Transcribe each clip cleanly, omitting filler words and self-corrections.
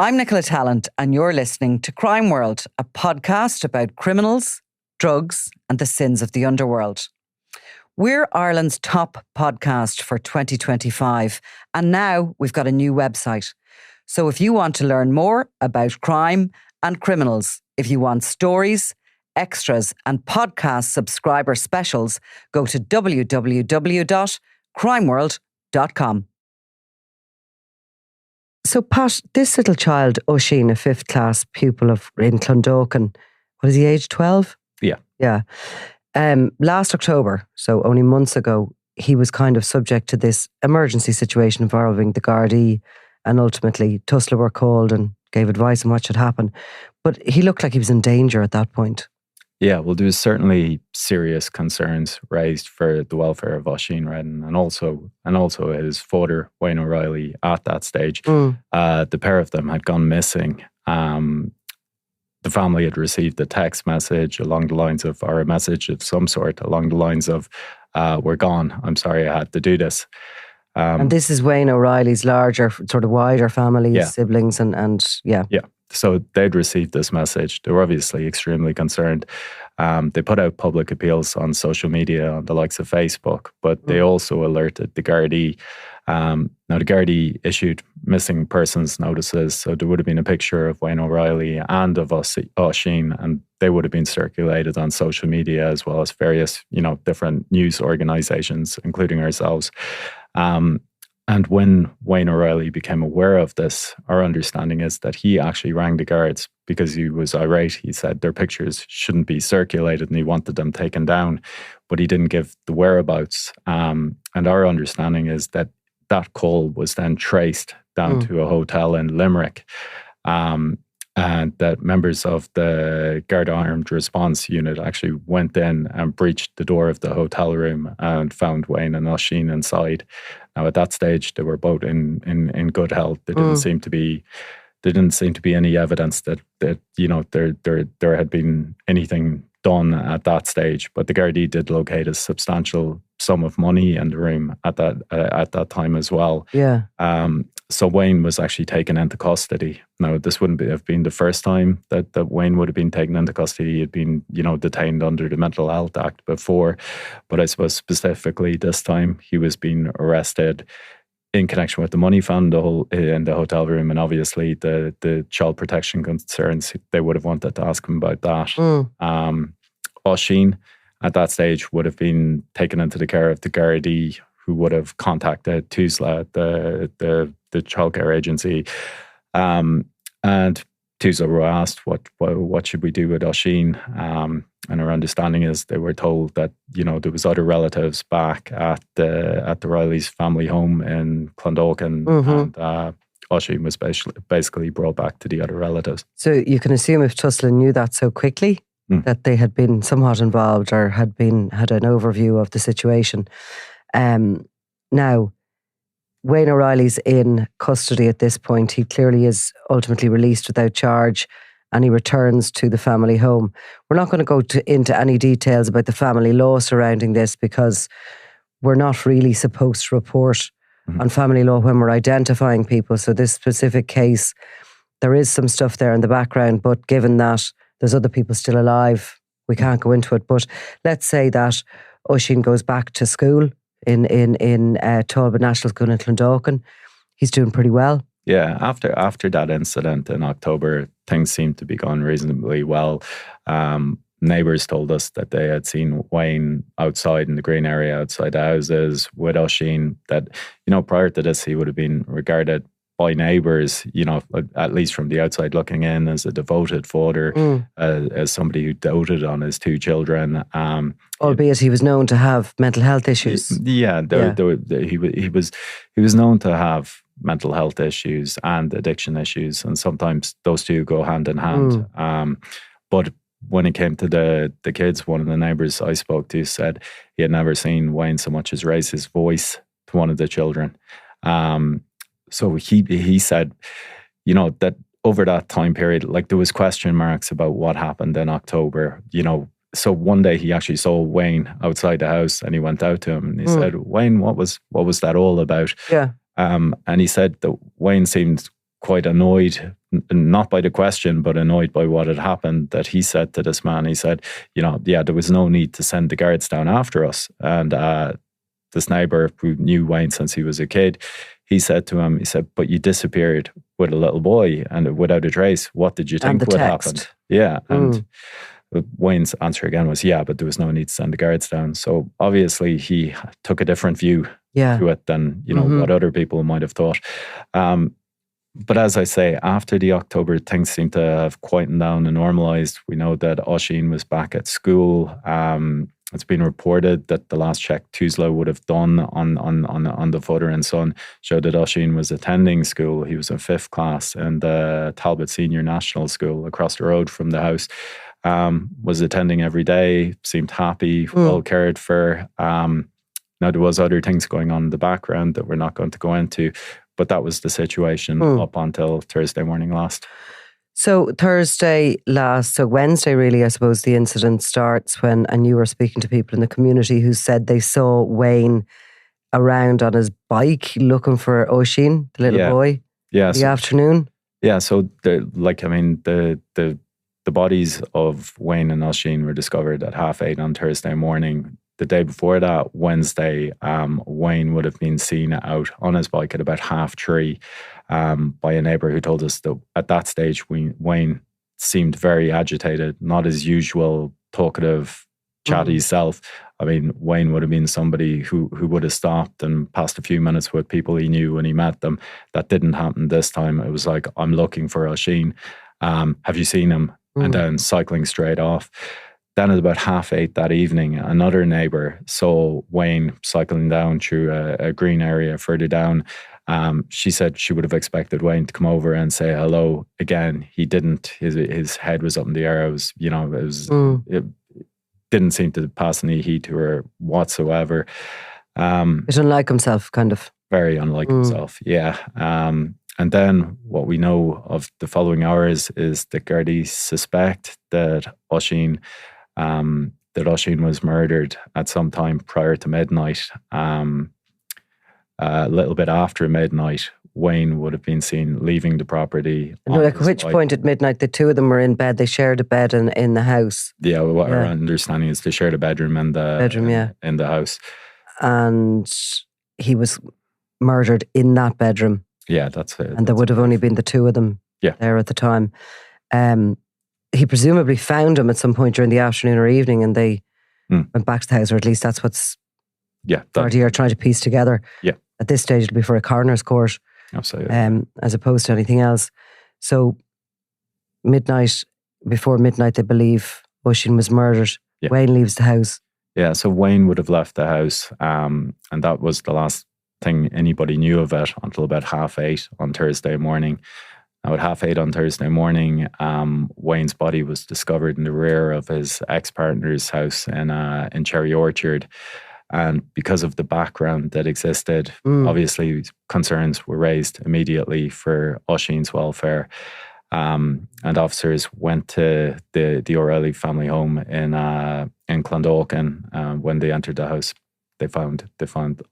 I'm Nicola Tallant, and you're listening to Crime World, a podcast about criminals, drugs, and the sins of the underworld. We're Ireland's top podcast for 2025, and now we've got a new website. So if you want to learn more about crime and criminals, if you want stories, extras, and podcast subscriber specials, go to www.crimeworld.com. So, Pat, this little child, Oisin, a fifth class pupil in Clondalkin, what is he, age 12? Yeah. Yeah. Last October, so only months ago, he was kind of subject to this emergency situation involving the Gardaí, and ultimately Tusla were called and gave advice on what should happen. But he looked like he was in danger at that point. Yeah, well, there was certainly serious concerns raised for the welfare of Oisin Redden and also his father, Oisin O'Reilly, at that stage. The pair of them had gone missing. The family had received a text message along the lines of, or a message of some sort, along the lines of, "We're gone. I'm sorry I had to do this." And this is Oisin O'Reilly's larger, sort of wider family, siblings, and yeah. Yeah. So they'd received this message. They were obviously extremely concerned. They put out public appeals on social media, on the likes of Facebook, but they also alerted the Gardaí. Now, the Gardaí issued missing persons notices, so there would have been a picture of Oisin O'Reilly and of Oisin, and they would have been circulated on social media as well as various, different news organisations, including ourselves. And when Oisin O'Reilly became aware of this, our understanding is that he actually rang the guards because he was irate. He said their pictures shouldn't be circulated and he wanted them taken down, but he didn't give the whereabouts. And our understanding is that that call was then traced down to a hotel in Limerick. And that members of the Garda Armed Response Unit actually went in and breached the door of the hotel room and found Oisin and Oisin inside. Now, at that stage, they were both in good health. There didn't seem to be any evidence that there had been anything done at that stage. But the Gardaí did locate a substantial sum of money in the room at that time as well. Yeah. So Oisin was actually taken into custody. Now, this wouldn't have been the first time that Oisin would have been taken into custody. He had been, detained under the Mental Health Act before. But I suppose specifically this time, he was being arrested in connection with the money found in the hotel room. And obviously the child protection concerns, they would have wanted to ask him about that. Oisin, at that stage, would have been taken into the care of the Gardaí, who would have contacted Tusla, the childcare agency. And Tusla were asked, what should we do with Oisin? And our understanding is they were told that, there was other relatives back at the Riley's family home in Clondalkin, and Oisin was basically brought back to the other relatives. So you can assume if Tusla knew that so quickly, that they had been somewhat involved or had an overview of the situation. Now, Oisin O'Reilly's in custody at this point. He clearly is ultimately released without charge and he returns to the family home. We're not going to go into any details about the family law surrounding this because we're not really supposed to report on family law when we're identifying people. So this specific case, there is some stuff there in the background, but given that there's other people still alive, we can't go into it. But let's say that Oisin goes back to school in Talbot National School in Clondalkin. He's doing pretty well. Yeah, after that incident in October, things seemed to be going reasonably well. Neighbours told us that they had seen Oisin outside in the green area outside the houses with Oisin, that, prior to this, he would have been regarded by neighbours, at least from the outside looking in, as a devoted father, as somebody who doted on his two children. Albeit he was known to have mental health issues. Yeah, he was known to have mental health issues and addiction issues, and sometimes those two go hand in hand. But when it came to the kids, one of the neighbours I spoke to said he had never seen Oisin so much as raise his voice to one of the children. So he said, that over that time period, like, there was question marks about what happened in October, So one day he actually saw Oisin outside the house and he went out to him and he said, "Oisin, what was that all about?" Yeah. And he said that Oisin seemed quite annoyed, not by the question, but annoyed by what had happened, that he said to this man, he said, there was no need to send the guards down after us. And this neighbour who knew Wayne since he was a kid, he said to him, but you disappeared with a little boy and without a trace. What did you think would happen? Yeah. And Wayne's answer again was, but there was no need to send the guards down. So obviously he took a different view to it than, what other people might have thought. But as I say, after the October, things seem to have quietened down and normalised. We know that Oisin was back at school. It's been reported that the last check Tusla would have done on the father and son showed that Oisin was attending school. He was in 5th class in the Talbot Senior National School across the road from the house. Was attending every day, seemed happy, well cared for. Now, there was other things going on in the background that we're not going to go into, but that was the situation up until Thursday morning last. So Wednesday really, I suppose the incident starts when, and you were speaking to people in the community who said they saw Wayne around on his bike looking for Oisin, the little boy, in the afternoon. Yeah, so the bodies of Wayne and Oisin were discovered at 8:30 on Thursday morning. The day before that, Wednesday, Wayne would have been seen out on his bike at about 3:30 by a neighbour who told us that at that stage, Wayne seemed very agitated, not his usual talkative, chatty self. I mean, Wayne would have been somebody who would have stopped and passed a few minutes with people he knew when he met them. That didn't happen this time. It was like, I'm looking for Oisin. Have you seen him? And then cycling straight off. Then at about 8:30 that evening, another neighbour saw Wayne cycling down through a green area further down. She said she would have expected Wayne to come over and say hello. Again, he didn't. His head was up in the air. It didn't seem to pass any heat to her whatsoever. It's unlike himself, kind of. Very unlike himself, yeah. And then what we know of the following hours is that Gardaí suspect that Oisin was murdered at some time prior to midnight. A little bit after midnight, Wayne would have been seen leaving the property. At which point at midnight, the two of them were in bed. They shared a bed in the house. Yeah, what our understanding is they shared a bedroom in the house. And he was murdered in that bedroom. Yeah, that's it. And there would have only been the two of them there at the time. He presumably found him at some point during the afternoon or evening, and they went back to the house, or at least that's what's Gardaí are trying to piece together. Yeah. At this stage, it'll be for a coroner's court. Absolutely. As opposed to anything else. So before midnight, they believe Oisin was murdered. Yeah. Wayne leaves the house. Yeah, so Wayne would have left the house, and that was the last thing anybody knew of it until about 8:30 on Thursday morning. Now at 8:30 on Thursday morning, Wayne's body was discovered in the rear of his ex-partner's house in Cherry Orchard. And because of the background that existed, obviously concerns were raised immediately for Oisin's welfare. And officers went to the O'Reilly family home in Clondalkin. When they entered the house, they found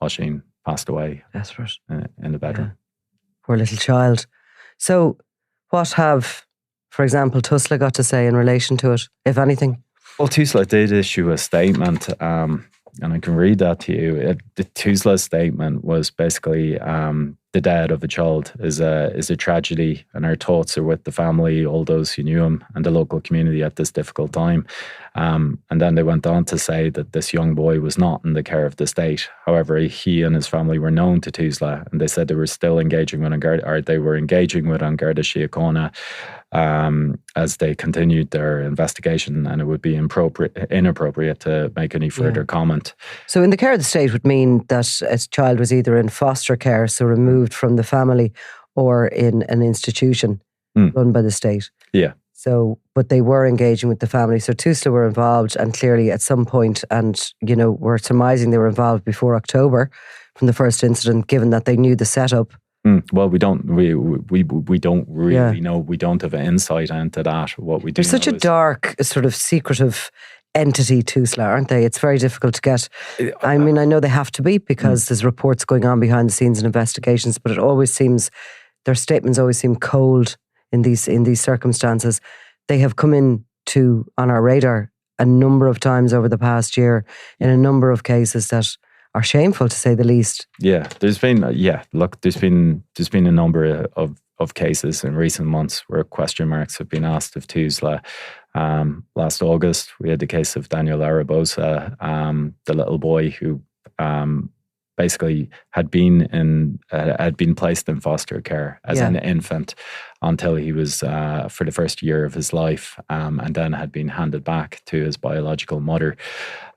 Oisin passed away. Desperate. In the bedroom. Yeah. Poor little child. So what have, for example, Tusla got to say in relation to it, if anything? Well, Tusla did issue a statement, and I can read that to you. The Tusla statement was basically the death of a child is a tragedy, and our thoughts are with the family, all those who knew him, and the local community at this difficult time. And then they went on to say that this young boy was not in the care of the state. However, he and his family were known to Tusla, and they said they were still engaging with An Garda Síochána as they continued their investigation, and it would be inappropriate to make any further comment. So in the care of the state would mean that a child was either in foster care, so removed from the family, or in an institution run by the state. Yeah. So, but they were engaging with the family. So Tusla were involved, and clearly at some point, and we're surmising they were involved before October from the first incident, given that they knew the setup. Well, we don't really know. We don't have insight into that. What we do. They're such a dark, sort of secretive entity, Tusla, aren't they? It's very difficult to get. I mean, I know they have to be, because there's reports going on behind the scenes and investigations, but it always seems their statements always seem cold in these circumstances. They have come on our radar a number of times over the past year in a number of cases that are shameful, to say the least. Yeah, there's been a number of cases in recent months where question marks have been asked of Tusla. Last August, we had the case of Daniel Arabosa, the little boy who basically had been placed in foster care as an infant until he was for the first year of his life, and then had been handed back to his biological mother.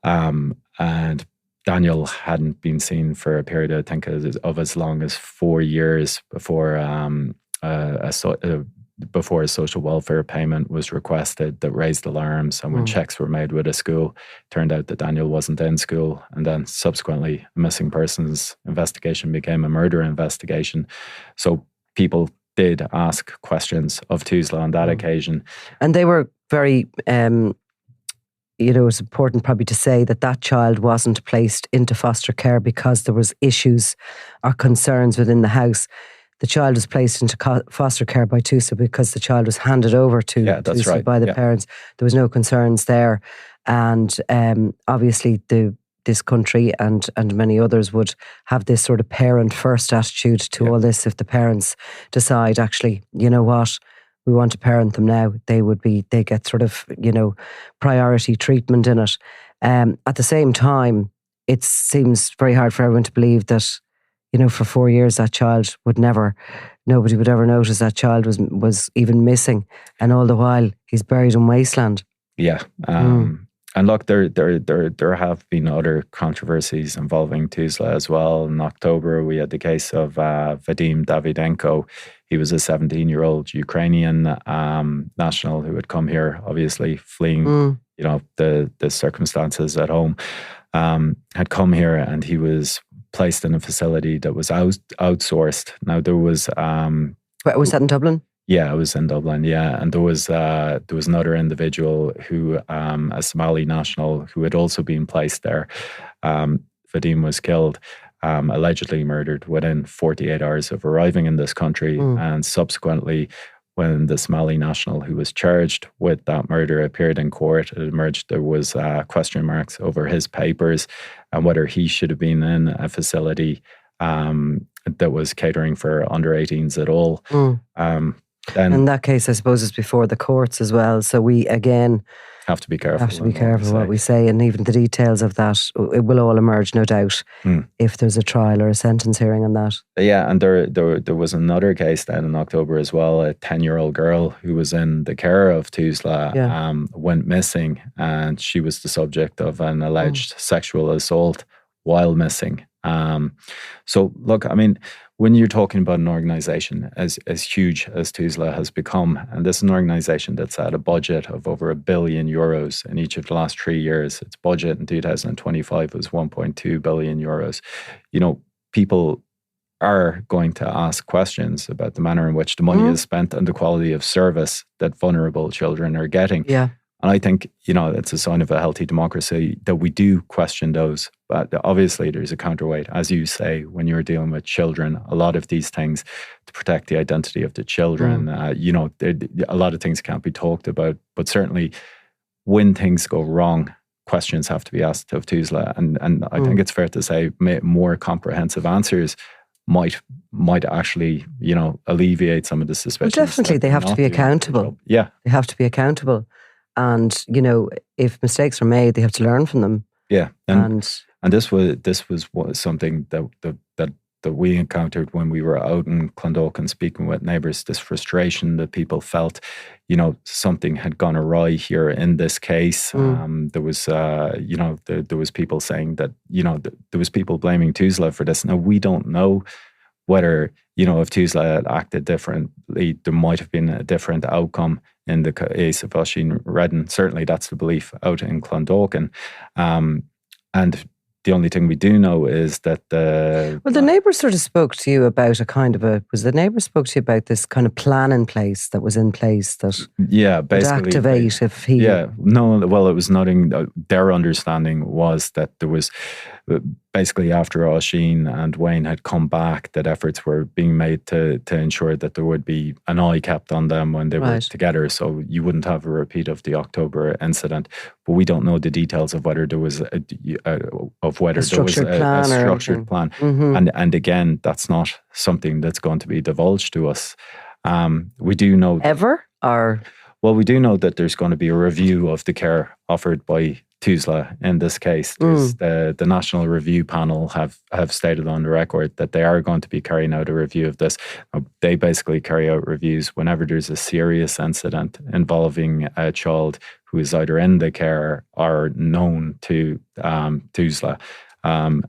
And Daniel hadn't been seen for a period, I think, of as long as 4 years before a social welfare payment was requested that raised alarms. And when checks were made with a school, turned out that Daniel wasn't in school. And then subsequently, a missing persons investigation became a murder investigation. So people did ask questions of Tusla on that occasion. And they were very... it's important probably to say that child wasn't placed into foster care because there was issues or concerns within the house. The child was placed into foster care by Tusla because the child was handed over to Tusla by the parents. There was no concerns there. And obviously this country and many others would have this sort of parent-first attitude to all this. If the parents decide, actually, you know what, we want to parent them now, they get sort of, priority treatment in it. At the same time, it seems very hard for everyone to believe that, for 4 years that child nobody would ever notice that child was even missing, and all the while he's buried in wasteland. Yeah. And look, there have been other controversies involving Tusla as well. In October, we had the case of Vadim Davydenko. He was a 17-year-old Ukrainian national who had come here, obviously fleeing, the circumstances at home. Had come here, and he was placed in a facility that was outsourced. Now there was... was that in Dublin? Yeah, it was in Dublin. Yeah, and there was another individual who, a Somali national, who had also been placed there. Vadim was killed, allegedly murdered within 48 hours of arriving in this country, and subsequently, when the Somali national who was charged with that murder appeared in court, it emerged there was question marks over his papers and whether he should have been in a facility that was catering for under 18s at all. And in that case, I suppose it's before the courts as well. So we, again, have to be careful. What we say. And even the details of that, it will all emerge, no doubt, if there's a trial or a sentence hearing on that. Yeah, and there was another case then in October as well. A 10-year-old girl who was in the care of Tusla went missing, and she was the subject of an alleged sexual assault while missing. So look, I mean, when you're talking about an organisation as huge as Tusla has become, and this is an organisation that's had a budget of over €1 billion in each of the last 3 years. Its budget in 2025 was €1.2 billion. People are going to ask questions about the manner in which the money is spent and the quality of service that vulnerable children are getting. Yeah. And I think, it's a sign of a healthy democracy that we do question those. But obviously there's a counterweight. As you say, when you're dealing with children, a lot of these things to protect the identity of the children, a lot of things can't be talked about. But certainly when things go wrong, questions have to be asked of Tusla. And I think it's fair to say more comprehensive answers might actually, alleviate some of the suspicions. Well, definitely, they have to be accountable. Yeah. They have to be accountable. And, if mistakes are made, they have to learn from them. Yeah. And this was something that we encountered when we were out in Clondalkin speaking with neighbours, this frustration that people felt, something had gone awry here in this case. There was, there was people saying that, there was people blaming Tusla for this. Now, we don't know whether, if Tusla had acted differently, there might have been a different outcome in the case of Oisin Redden. Certainly that's the belief out in Clondalkin. And the only thing we do know is that the neighbour sort of spoke to you about the neighbour spoke to you about this kind of plan in place that was in place that basically would activate if he... Yeah, no, well, it was nothing, their understanding was that there was basically after Oisin and Wayne had come back, that efforts were being made to ensure that there would be an eye kept on them when they were together, so you wouldn't have a repeat of the October incident. But we don't know the details of whether there was a structured plan. And again, that's not something that's going to be divulged to us. We do know we do know that there's going to be a review of the care offered by Tusla in this case. The National Review Panel have stated on the record that they are going to be carrying out a review of this. They basically carry out reviews whenever there's a serious incident involving a child who is either in the care or known to Tusla.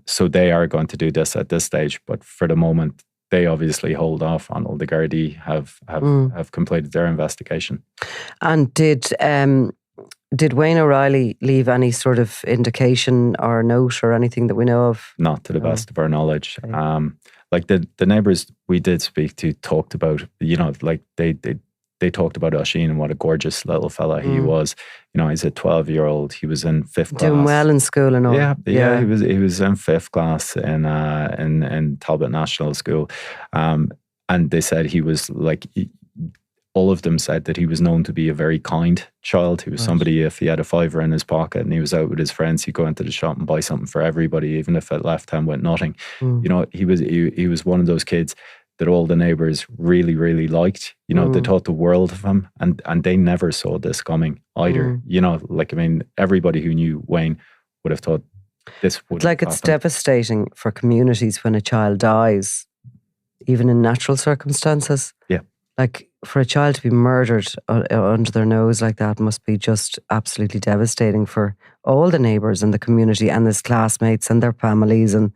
So they are going to do this at this stage, but for the moment, they obviously hold off until the Gardaí have completed their investigation. And did Wayne O'Reilly leave any sort of indication or note or anything that we know of? Not to the best of our knowledge. Okay. Like the neighbours we did speak to talked about, like they talked about Oisin and what a gorgeous little fella he was. He's a 12-year-old. He was in 5th class. Doing well in school and all. Yeah. He was in 5th class in Talbot National School. And they said he was like... all of them said that he was known to be a very kind child. He was somebody, if he had a $5 in his pocket and he was out with his friends, he'd go into the shop and buy something for everybody, even if it left him with nothing. He was one of those kids that all the neighbours really, really liked. They thought the world of him, and they never saw this coming either. Everybody who knew Wayne would have thought this would happen. It's devastating for communities when a child dies, even in natural circumstances. Yeah. For a child to be murdered under their nose like that must be just absolutely devastating for all the neighbours in the community and his classmates and their families. And,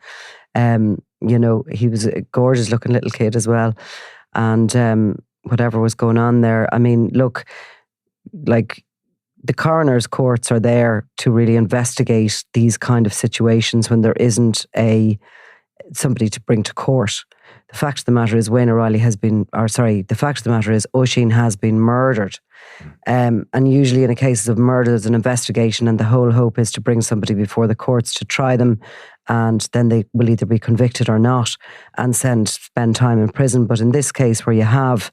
he was a gorgeous looking little kid as well. And whatever was going on there, look, the Coroners Courts are there to really investigate these kind of situations when there isn't somebody to bring to court. The fact of the matter is Oisin has been murdered. And usually in a case of murder, there's an investigation and the whole hope is to bring somebody before the courts to try them, and then they will either be convicted or not and spend time in prison. But in this case, where you have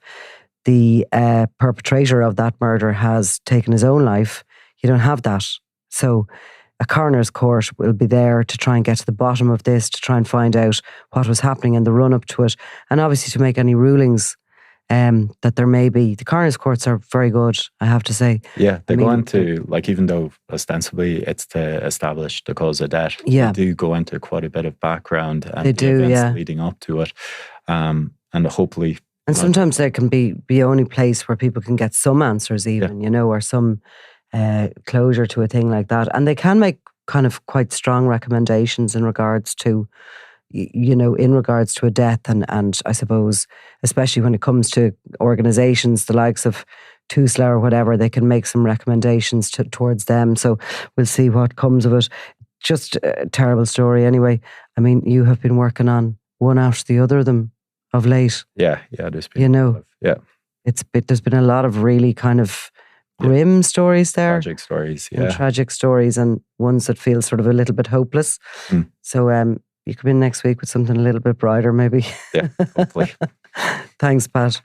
the perpetrator of that murder has taken his own life, you don't have that. So a coroner's court will be there to try and get to the bottom of this, to try and find out what was happening in the run-up to it, and obviously to make any rulings that there may be. The coroner's courts are very good, I have to say. Yeah, they go into, even though ostensibly it's to establish the cause of death, they do go into quite a bit of background and the events leading up to it, and hopefully... And sometimes there can be the only place where people can get some answers even, or some... closure to a thing like that, and they can make kind of quite strong recommendations in regards to a death, and I suppose especially when it comes to organisations the likes of Tusla or whatever, they can make some recommendations towards them. So we'll see what comes of it. Just a terrible story anyway. You have been working on one after the other of them of late. Yeah, there's been there's been a lot of really kind of grim stories there. Tragic stories, and tragic stories, and ones that feel sort of a little bit hopeless. So you come in next week with something a little bit brighter maybe. Yeah, hopefully. Thanks, Pat.